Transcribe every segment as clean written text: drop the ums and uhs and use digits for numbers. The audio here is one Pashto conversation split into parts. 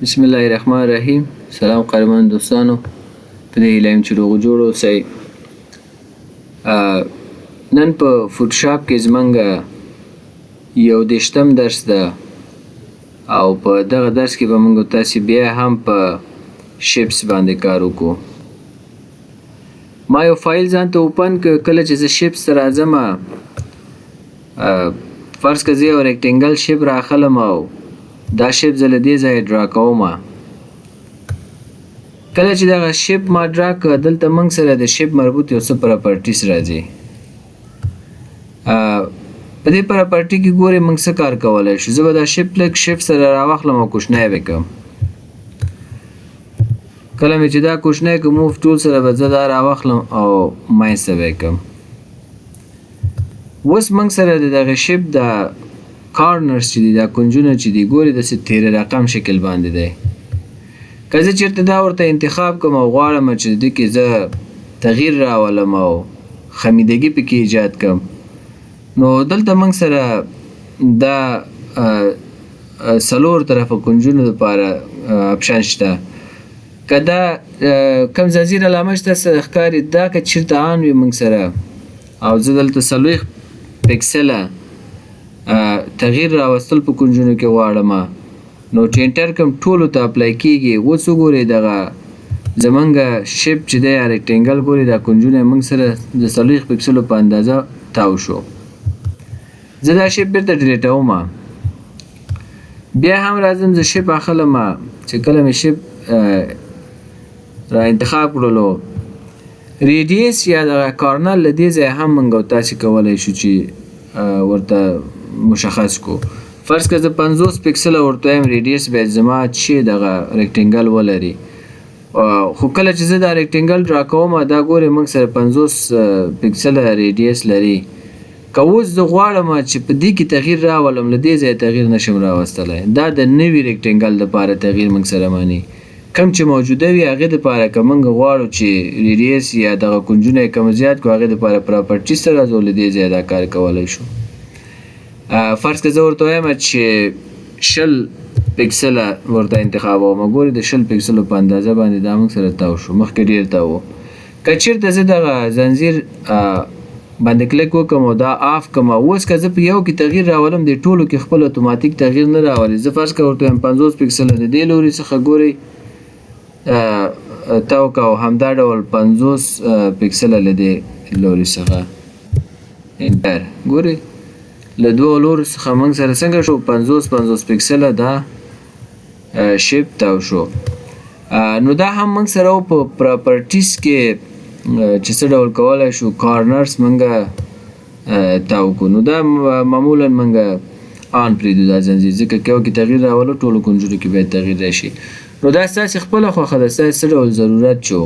بسم الله الرحمن الرحیم. سلام قهرمان دوستانو، په دې هیله یم چې روغ جوړ اوسئ. نن په فوټوشاپ کې زمونږ یو 20م درس ده او په دغه درس کې به موږ تاسې بیا هم په شیپس باندې کار وکړو. ما یو فایل ځان ته اوپن کړ. کله چې زه شیپس ته راځم، فرض که زه یو ریکټینګل شیپ راخلم او دا شیپ زه له دې ځایه ډرا کوم. کله چې دغه شیپ ما ډرا کړ، دلته موږ سره د شیپ مربوط یو څه پراپرټیز راځي. په دې پراپرټي کې ګورئ موږ څه کار کولی شو. زه به دا شیپ لږ شیفټ سره راواخلم او کوچنی به کړم. کله مې چې دا کوچنی کړ، موف ټول سره به زه دا راواخلم او منځ ته به یې کړم. اوس موږ سره د دغه شیپ دا کارنرز چې دي، دا کنجونه چې دي، ګورئ داسې تیره رقم شکل باندې دی. که زه چېرته دا ورته انتخاب کړم او غواړم چې د دې کې زه تغییر راولم او خمیدګي پکې ایجاد کړم، نو دلته موږ سره دا 4 طرفه کنجونو دپاره اپشن شته. که دا کم زنځیر علامه چې تاسو ته ښکاري، دا که چېرته آن وي موږ سره او زه دلته 40 پکسله تغییر راوستل په کنجونو کې غواړم، نو چې انټر کړم ټولو ته اپلای کېږي. اوس وګورئ دغه زمونږ شیپ چې دی یا ریکټینګل، ګورئ دا کنجونه موږ سره د 40 پکسلو په اندازه تاو شو. زه دا شیپ بیرته ډیلیټوم. بیا هم راځم زه شیپ اخلم. چې کله مې شیپ را انتخاب کړلو، ریډیس یا دغه کارنر له دې ځایه هم موږ تاسې کولی شو چې ورته مشخص کو. فرض که زه 50 پکسله ورته وایم، ریډیس باید زما چې دغه ریکټینګل ولري. خو کله چې زه دا ریکټینګل ډرا کوم، دا ګورئ موږ سره 50 پکسله ریډیس لري. که اوس زه غواړم چې په دې کې تغییر راولم، له دې ځایه تغییر نشم راوستلی. دا د نوي ریکټینګل دپاره تغییر موږ سره معنی. کم چې موجوده وي هغې دپاره که موږ غواړو چې ریډیس یا دغه کنجونه یې کم زیات کړو، هغې دپاره پراپرټیز ته راځو، له دې ځایه دا کار کولی شو. فرض که زه ورته وایم چې 20 پکسله ورته انتخابوم، ګورئ د 20 پکسلو په اندازه باندې دا موږ سره تاو شو. مخکې ډېر تاو و. که چېرته زه دغه زنځیر باندې کلیک وکړم او دا آف کړم، اوس که زه په یو کې تغییر راولم، د ټولو کې خپل اتوماتیک تغییر نه راولي. زه فرض که ورته وایم 50 پکسله د دې لوري څخه ګورئ تاو که، او همدا ډول 50 پکسله له دې لوري څخه انټر. ګورئ له دوه لورو څخه موږ سره څنګه شو، 50 پکسله دا شیپ تاو شو. نو دا هم موږ سره په پراپرټیز کې چې څه ډول کولی شو کارنرز موږ تاو کړو. نو دا معمولا موږ آن پرېږدو دا زنځیر، ځکه که یو کې تغییر راولو ټولو کنجونو کې باید تغییر راشي. نو دا ستاسې خپله خوښه ده، ستاسې څه ډول ضرورت شو.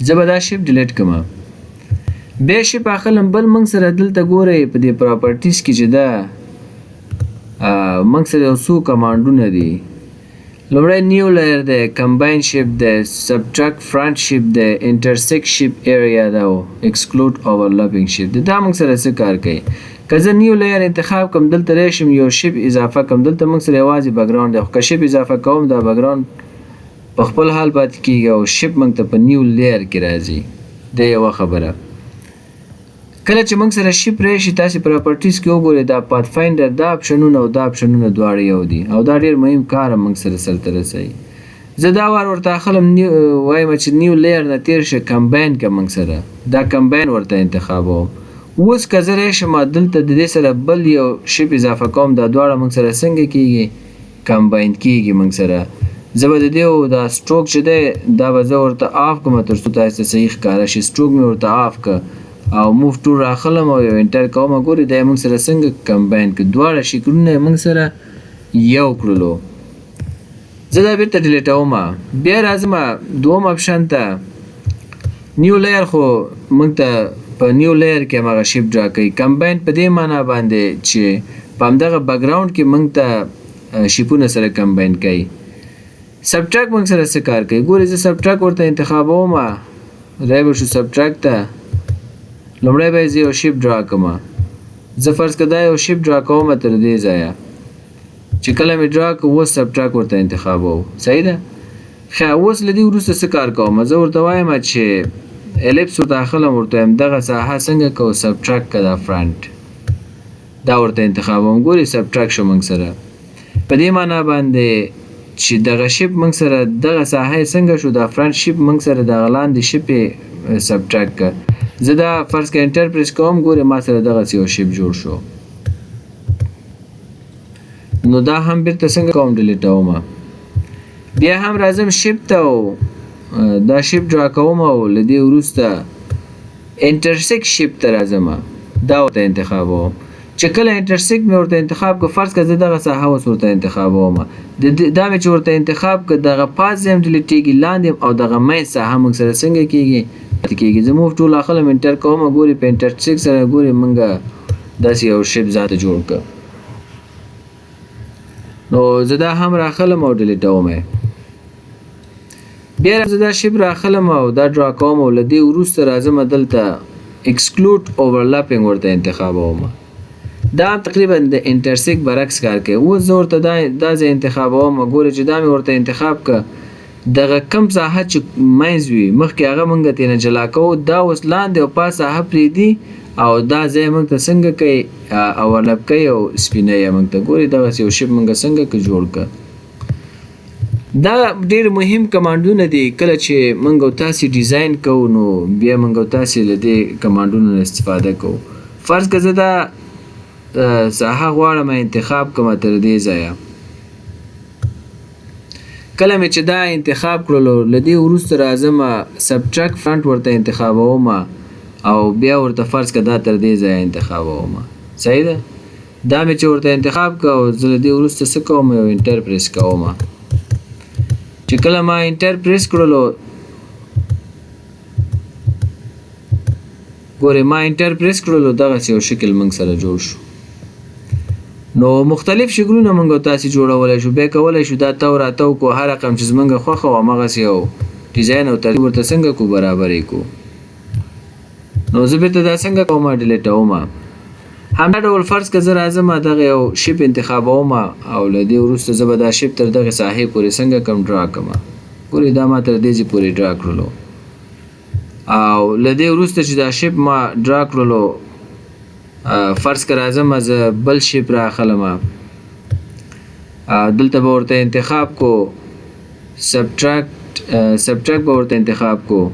زه به دا شیپ ډیلیټ کړم. بیا شیپ اخلم. بل موږ سره دلته ګورئ په دې پراپرټیز کې چې ده موږ سره یو څو کمانډونه دي. لومړی نیو لایر دی، کمباین شیپ دی، سبټرکټ فرنٹ شیپ دی، انټرسیکټ شیپ ایریا ده او ایکسکلود اوورلپینګ شیپ دی. دا موږ سره څه کار کوي؟ که زه نیو لایر انتخاب کړم، دلته راشم یو شیپ اضافه کړم، دلته موږ سره یوازې بکګراوند دی. خو که شیپ اضافه کوم، دا بکګراوند په خپل حال پاتې کېږي او شیپ موږ ته په نیو لایر کې راځي. دا یوه خبره. کله چې موږ سره شیپ راشي، تاسې پراپرټیز کې وګورئ دا پات فاینډر، دا اپشنونه او دا اپشنونه دواړه یو دي او دا ډېر مهم کار موږ سره سرته رسوي. زه دا وار ورته اخلم، وایم چې نیو لایر نه تېر شه، کمباین که موږ سره دا کمباین ورته انتخابوم. اوس که زه راشم دلته د دې سره بل یو شیپ اضافه کوم، دا دواړه موږ سره څنګه کېږي؟ کمباین کېږي موږ سره. زه به د دې دا سټروک چې دی دا به زه ورته آف کړم تر څو تاسې ته صحیح ښکاره شي. سټروک مې ورته آف کړ او موف ټول راخلم او یو انټر کوم. ګورئ دا یې موږ سره څنګه کمباین کړ، دواړه شکلونه یې موږ سره یو کړلو. زه دا بیرته ډیلیټوم. بیا راځم دوم اپشن ته، نیو لایر. خو موږ ته په نیو لایر کې هماغه شیپ ډرا کوي. کمباین په دې معنا باندې چې په همدغه بکګراوند کې موږ ته شیپونه سره کمباین کوي. سبټرکټ موږ سره څه کار کوي؟ ګورئ زه سبټرکټ ورته انتخابوم. دی به شو سبټرکټ ته. لومړی به یې زه یو شیپ ډرا کړم. زه فرض که دا یو شیپ ډرا کوم تر دې ځایه، چې کله مې ډرا کو اوس سبټراک ورته انتخابو صحیح ده خو اوس لدی وروسته څه کار کوم زه ورته وایم چې الیپس ورته اخلم ورته هم دغه ساحه څنګه کو سبټراک کړه فرنٹ دا ورته انتخابوم ګوري سبټراک شو موږ سره په دې معنا باندې چې دغه شیپ موږ سره دغه ساحه څنګه شو دا فرنٹ شیپ موږ سره د غلاندې شیپ سبټراک ک زه دا فرض کې انټر پریس کوم ګوري ما سره دغه یو شیپ جوړ شو نو دا هم بیرته څنګه کوم ډیلیټ اوم بیا هم راځم شیپ ته دا شیپ ډرا کوم او لدی وروسته انټرسیک شیپ ته راځم دا ورته انتخابوم چې کله انټرسیک مې ورته انتخاب کو فرض کړه دغه ساحه اوس ورته انتخابوم دا مې چې ورته انتخاب ک دغه پاس زم ډیلیټیږي لاندې او دغه مې ساحه موږ سره څنګه کیږي زموږ ټول اخلم انټر کوم ګوري په انټرسیک سره ګوري موږ داسې یو شیپ ذات جوړ ک نو زه دا هم راخلم او ډیلیټ اوم بیا زه دا شیپ راخلم او دا ډرا کوم او لدی وروسته راځم دلته ایکسکلود اوورلپینګ ورته انتخابوم دا تقریبا د انټرسیک برعکس کار کوي و زه ورته دا ځای انتخابوم ګوري چې دا مې ورته انتخاب ک دغه کم ساحه چې مینځ وي مخکې هغه مونږ ته نه جلا کوو دا اوس لاندې او پاس ساحه پرېږدي او دا ځای مونږ ته څنګه کوي اوورلپ کوي او سپینوي مونږ ته ګوري دغسې یو شیپ مونږ څنګه که جوړ که دا ډېر مهم کمانډونه دي کله چې مونږ او تاسې ډیزاین کوو نو بیا مونږ او تاسې له دې کمانډونو نه استفاده کوو فرض که زه دا ساحه غواړم انتخاب کوم تر دې ځایه کله مې چې دا انتخاب کړلو له دې وروسته راځم سبټراک فرنٹ ورته انتخابوم او بیا ورته فرض که دا تر دې ځایه انتخابوم صحیح ده دا مې چې ورته انتخاب که او زه له دې وروسته څه کوم یو انټر پریس کوم چې کله ما انټر پریس کړلو ګورې ما انټر پریس کړلو دغسې یو شکل موږ سره جوړ شو نو مختلف شکلونه موږ تاسې جوړولی شو بیا کولی شو دا تو راتو کو هر رقم چې زموږ خوښه وه همغسې یو ډیزاین او ترتیب ورته څنګه کو برابرې کو نو زه بېرته دا څنګه کوم ډیلیټوم همدا ډول فرض که زه راځم دغه یو شیپ انتخابوم او له دې وروسته زه به دا شیپ تر دغې ساحې پورې څنګه کم ډرا کړم ګورې دا ما تر دې ځای پورې ډرا کړلو او له دې وروسته چې دا شیپ ما ډرا کړلو فرض که راځم زه بل شیپ راخلم دلته به ورته انتخاب کو سبټراک به ورته انتخاب کو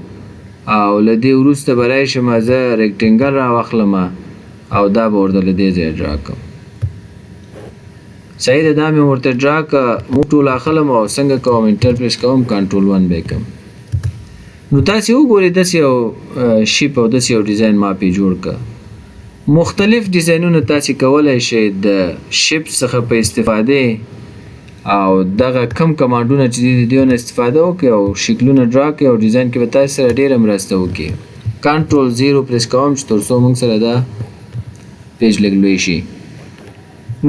او له دې وروسته به راشم زه ریکټینګل راواخلم او دا به ورته له دې ځایه ډرا کړم صحیح ده دا مې ورته ډرا که موږ ټول اخلم او څنګه کوم انټر پریس کوم کنټرول 1 به کړم نو تاسې وګورئ داسې یو شیپ او داسې یو ډیزاین ما پې جوړ که مختلف ډیزاینونه تاسې کولی شئ د شیپ څخه په استفادې او دغه کم کمانډونه چې دي د دې نه استفاده وکړئ او شکلونه ډرا کړئ او ډیزاین کې به تاسې سره ډېره مرسته وکړي کنټرول 0 پریس کوم چې تر څو موږ سره دا پیج لږ لوی شي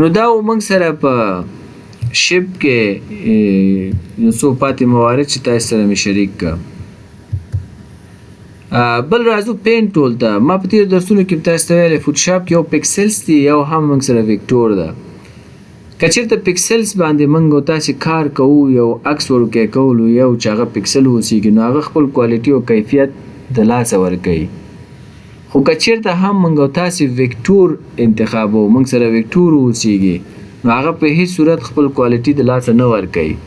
نو دا موږ سره په شیپ کې یو څو پاتې موارد چې تاسې سره مې شریک کړه بل راځو پین ټول ته ما په تېرو درسونو کې تاسو ته ویلی فوټوشاپ کې یو پکسلز دي یو هم موږ سره ویکټور ده که چېرته پکسلز باندې موږ تاسې کار کوو یو عکس ورکې کولو یو چې هغه پکسل اوسېږي نو هغه خپل کوالټي او کیفیت د لاسه ورکوي خو که چېرته هم موږ تاسې ویکټور انتخابو موږ سره ویکټور اوسېږي نو هغه په هیڅ صورت خپل کوالټي د لاسه نه ورکوي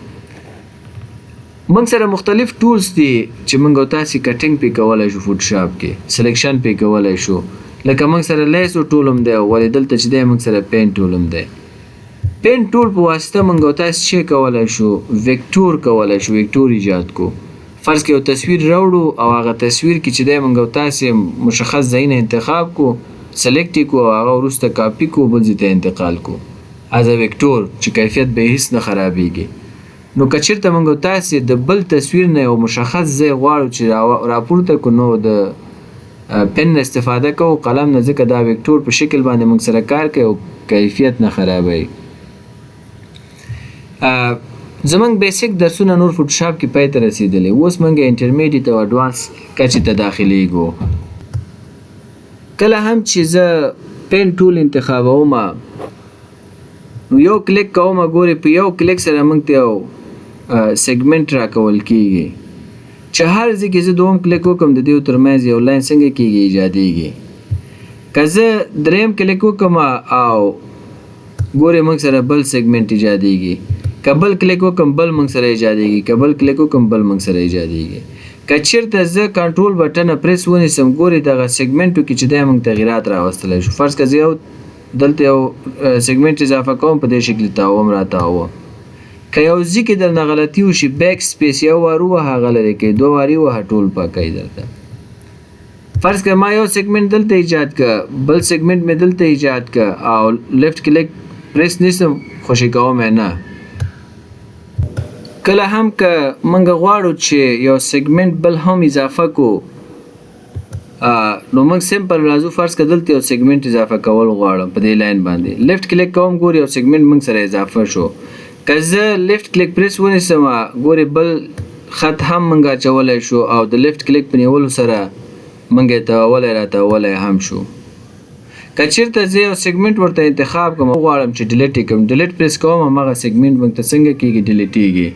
موږ سره مختلف ټولز دي چې موږ تاسې کټینګ پې کولی شو فوټوشاپ کې سلیکشن پې کولی شو لکه موږ سره لیسو ټول هم دی ولې دلته چې دی موږ سره پین ټول هم دی پین ټول په واسطه موږ تاسې چې کولی شو ویکټور کولی شو ویکټور ایجاد کو فرض کې یو تصویر راوړو او هغه تصویر کې چې دی موږ تاسې مشخص ځایونه انتخاب کو سلیکټ کو او هغه وروسته کاپي کو بل ځای ته انتقال کو از ویکټور چې کیفیت به هیڅ نه خرابېږي نو که چېرته موږ تاسې د بل تصویر نه یو مشخص ځای غواړو چې راپورته کړو نو د پن نه استفاده کوو قلم نه ځکه دا ویکټور په شکل باندې موږ سره کار کوي او کیفیت نه خرابوي زمونږ بیسیک درسونه نور فوټوشاپ کې پای ته رسېدلی اوس موږ انټرمیډیټ او اډوانس کچې ته داخلیږو کله هم چې زه پین ټول انتخابوم نو یو کلیک کوم ګوري په یو کلیک سره موږ ته یو سیګمنټ راکول کیږي چې هر ځای کې زه دوم کلیک وکم د دې ترمنځ یو لاین څنګه کیږي ایجادېږي که زه دریم کلیک وکم او ګوري موږ سره بل سیګمنټ ایجادېږي که بل کلیک وکم بل موږ سره ایجادېږي که بل کلیک وکم بل موږ سره ایجادېږي که چېرته زه کنټرول بټن پریس ونیسم ګوري دغه سیګمنټو کې چې دی موږ تغیرات راوستلی شو فرض که زه یو دلته یو سیګمنټ اضافه کوم په دې شکل تاوم راتاوه که یو ځای کې درنه غلطي وشي بیک سپیس یو وار ووهه هغه لرې کوي دوه وارې ووهه ټول پاکوي درته فرض که ما یو سیګمنټ دلته ایجاد که بل سیګمنټ مې دلته ایجاد که او لیفټ کلیک پریس نیسم خوشي کوم نه کله هم که موږ غواړو چې یو سیګمنټ بل هم اضافه کو نو موږ سمپل راځو فرض که دلته یو سیګمنټ اضافه کول غواړم په دې لاین باندې لیفټ کلیک کوم ګوري یو سیګمنټ موږ سره اضافه شو که زه لیفټ کلیک پریس ونیسم ګوري بل خط هم موږ اچولی شو او د لیفټ کلیک په نیولو سره موږ یې تاولی راتاولی هم شو که چېرته زه یو سیګمنټ ورته انتخاب کوم غواړم چې ډیلیټ یې کړم ډیلیټ پریس کوم همغه سیګمنټ موږ ته څنګه کېږي ډیلیټېږي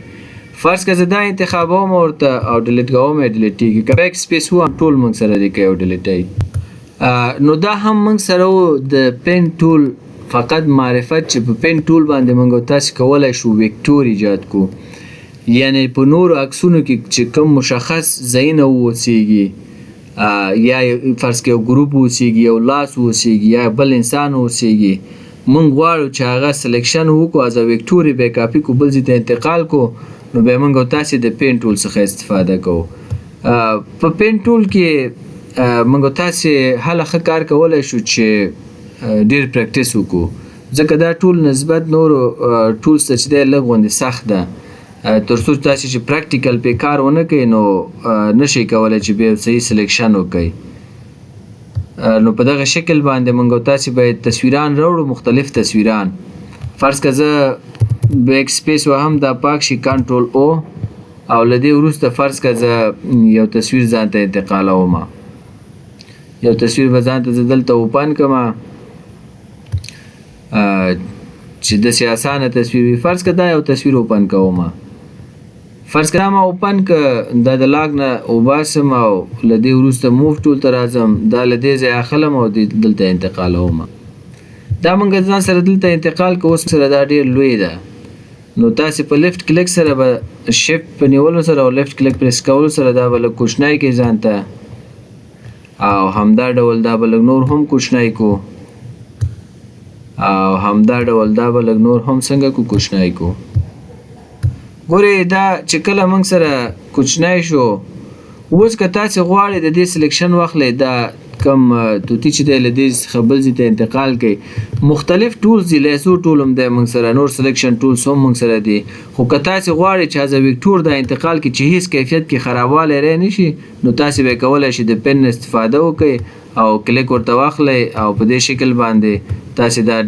فرض که زه دا انتخابوم ورته او ډیلیټ کوم یې ډیلیټېږي که بیک سپیس وهم ټول موږ سره دی کوي او ډیلیټوي نو دا هم موږ سره و د پین ټول فقط معرفت چې په پین ټول باندې موږ تاسو کولی شو ویکټور ایجاد کو یعنی په نورو عکسونو کې چې کوم مشخص ځایونه واوسیږي یا فرض کې یو ګروپ واوسیږي یو لاس واوسیږي یا بل انسان واوسیږي موږ غواړو چې هغه سلیکشن وکړو از ویکټور یې بیا کاپي کو بل ځای ته انتقال کو نو بیا موږ تاسو د پین ټول څخه استفاده کوو په پین ټول کې موږ تاسو هله ښه کار کولی شو چې ډیر پریکټیس وکړو ځکه دا ټول نسبت نورو ټولز ته چې دی لږ غوندې سخت ده تر څو تاسو چې پریکټیکل پې کار ونه کوئ نو نشئ کولی چې بیا صحیح سلیکشن وکړئ نو په دغه شکل باندې موږ تاسو باید تصویران راوړو مختلف تصویران فرض که زه بیک سپیس وهم دا پاک شي کنټرول او او له دې وروسته فرض که زه یو تصویر ځان ته انتقالوم یو تصویر به ځان ته زه دلته اوپن کړم چې داسې اسانه تصویر وي فرض که دا یو تصویر اوپن کوم فرض که دا ما اوپن که دا د لاګ نه وباسم او له دې وروسته موف ټول ته راځم دا له دې ځای اخلم او دلته انتقالوم دا موږ ځان سره دلته انتقال که اوس سره دا ډېر لوی ده نو تاسې په لیفټ کلیک سره به شفت په نیولو سره او لیفټ کلیک پریس کولو سره دا به لږ کوچنی کړئ ځان ته او همدا ډول دا به لږ نور هم کوچنی کو او همدا ډول دا به لږ نور هم څنګه کو کوچنی کو ګورئ دا چې کله موږ سره کوچنی شو اوس که تاسې غواړئ د دې سلیکشن واخلئ دا کم توتی چې دی له دې څخه بل ځای ته انتقال کوي مختلف ټولز دي لیسو ټول هم دی موږ سره نور سلیکشن ټولز هم موږ سره دي خو که تاسې غواړئ چې از ویکټور دا انتقال کې چې هیڅ کیفیت کې خرابوالی رای نه شي نو تاسې به کولی شئ د پن استفاده وکړئ او کلیک ورته واخلئ او په دې شکل باندې تاسې دا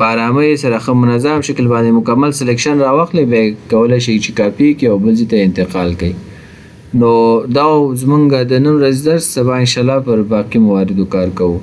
په ارامۍ سره ښه منظم شکل باندې مکمل سلیکشن راواخلئ بیا کولی شئ چې کاپي کړئ او بل ځای ته انتقال کړئ نو دا زمونږ د نن ورځې درس سبا انشاءالله پر باقي مواردو کار کوو